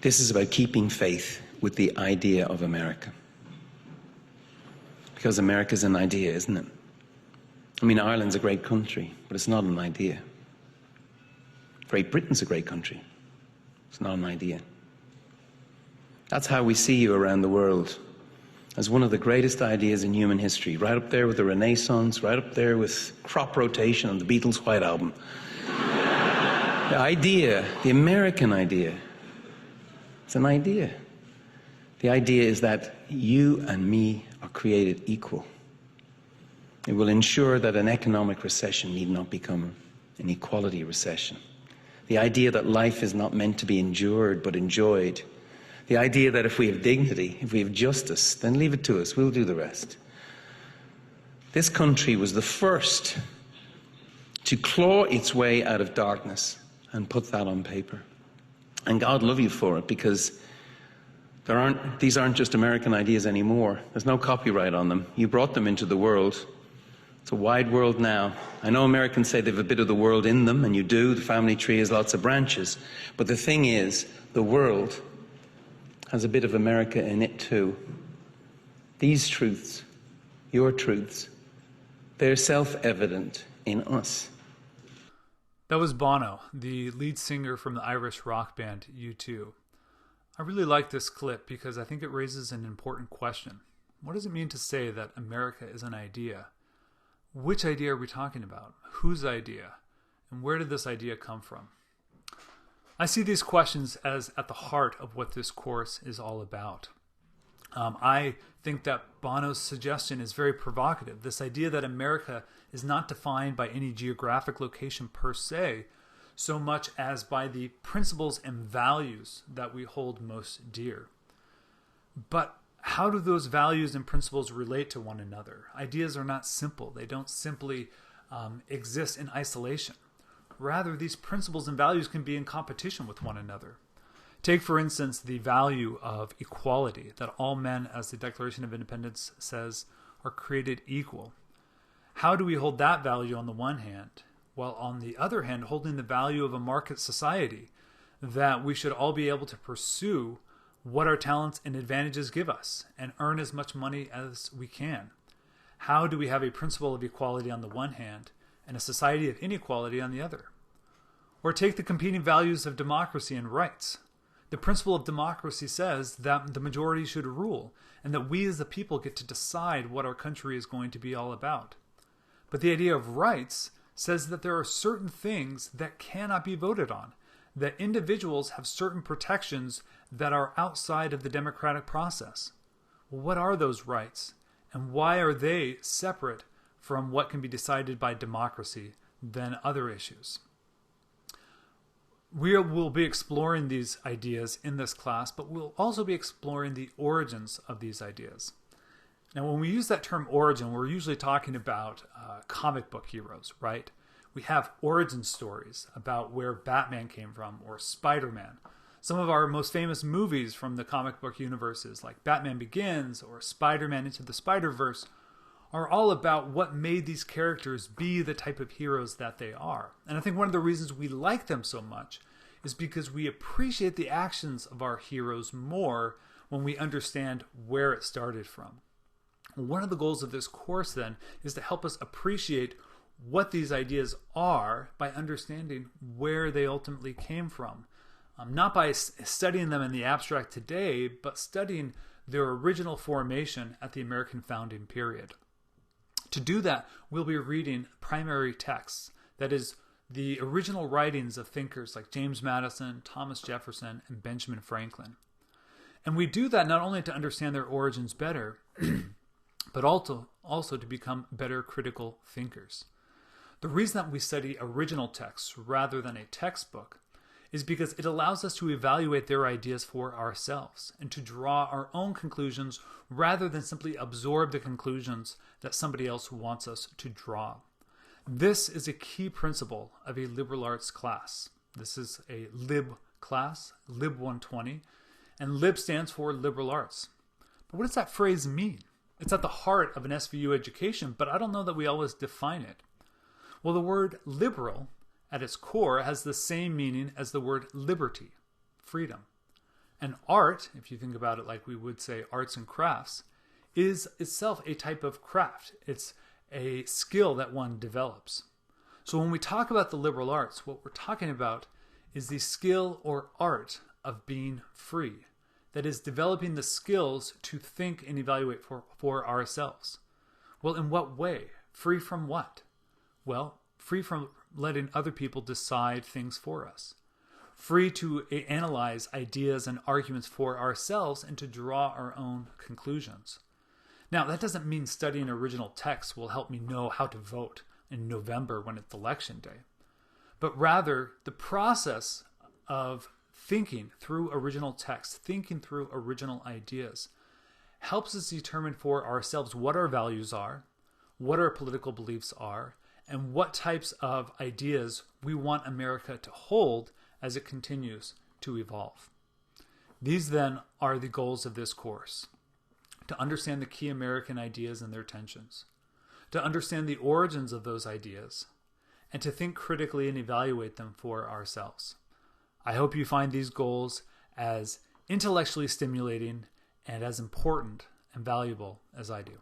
This is about keeping faith with the idea of America. Because America's an idea, isn't it? I mean, Ireland's a great country, but it's not an idea. Great Britain's a great country. It's not an idea. That's how we see you around the world, as one of the greatest ideas in human history, right up there with the Renaissance, right up there with crop rotation on the Beatles' White Album. The idea, the American idea, it's an idea. The idea is that you and me are created equal. It will ensure that an economic recession need not become an equality recession. The idea that life is not meant to be endured but enjoyed. The idea that if we have dignity, if we have justice, then leave it to us, we'll do the rest. This country was the first to claw its way out of darkness and put that on paper. And God love you for it, because these aren't just American ideas anymore. There's no copyright on them. You brought them into the world. It's a wide world now. I know Americans say they have a bit of the world in them, and you do. The family tree has lots of branches. But the thing is, the world has a bit of America in it too. These truths, your truths, they're self-evident in us. That was Bono, the lead singer from the Irish rock band U2. I really like this clip because I think it raises an important question. What does it mean to say that America is an idea? Which idea are we talking about? Whose idea? And where did this idea come from? I see these questions as at the heart of what this course is all about. I think that Bono's suggestion is very provocative. This idea that America is not defined by any geographic location per se, so much as by the principles and values that we hold most dear. But how do those values and principles relate to one another? Ideas are not simple. They don't simply exist in isolation. Rather, these principles and values can be in competition with one another. Take, for instance, the value of equality, that all men, as the Declaration of Independence says, are created equal. How do we hold that value on the one hand, while on the other hand holding the value of a market society, that we should all be able to pursue what our talents and advantages give us and earn as much money as we can? How do we have a principle of equality on the one hand and a society of inequality on the other? Or take the competing values of democracy and rights. The principle of democracy says that the majority should rule and that we as the people get to decide what our country is going to be all about. But the idea of rights says that there are certain things that cannot be voted on, that individuals have certain protections that are outside of the democratic process. Well, what are those rights, and why are they separate from what can be decided by democracy than other issues? We will be exploring these ideas in this class, but we'll also be exploring the origins of these ideas. Now, when we use that term origin, we're usually talking about comic book heroes, right? We have origin stories about where Batman came from or Spider-Man. Some of our most famous movies from the comic book universes, like Batman Begins or Spider-Man Into the Spider-Verse, are all about what made these characters be the type of heroes that they are. And I think one of the reasons we like them so much is because we appreciate the actions of our heroes more when we understand where it started from. One of the goals of this course then is to help us appreciate what these ideas are by understanding where they ultimately came from. Not by studying them in the abstract today, but studying their original formation at the American founding period. To do that, we'll be reading primary texts, that is, the original writings of thinkers like James Madison, Thomas Jefferson, and Benjamin Franklin. And we do that not only to understand their origins better, but also to become better critical thinkers. The reason that we study original texts rather than a textbook is because it allows us to evaluate their ideas for ourselves and to draw our own conclusions rather than simply absorb the conclusions that somebody else wants us to draw. This is a key principle of a liberal arts class. This is a LIB class, LIB 120, and LIB stands for liberal arts. But what does that phrase mean? It's at the heart of an SVU education, but I don't know that we always define it. Well, the word liberal at its core has the same meaning as the word liberty, freedom. And art, if you think about it like we would say arts and crafts, is itself a type of craft. It's a skill that one develops. So when we talk about the liberal arts, what we're talking about is the skill or art of being free. That is, developing the skills to think and evaluate for ourselves. Well, in what way? Free from what? Well, free from letting other people decide things for us. Free to analyze ideas and arguments for ourselves and to draw our own conclusions. Now, that doesn't mean studying original texts will help me know how to vote in November when it's election day, but rather the process of thinking through original text, thinking through original ideas, helps us determine for ourselves what our values are, what our political beliefs are, and what types of ideas we want America to hold as it continues to evolve. These then are the goals of this course: to understand the key American ideas and their tensions, to understand the origins of those ideas, and to think critically and evaluate them for ourselves. I hope you find these goals as intellectually stimulating and as important and valuable as I do.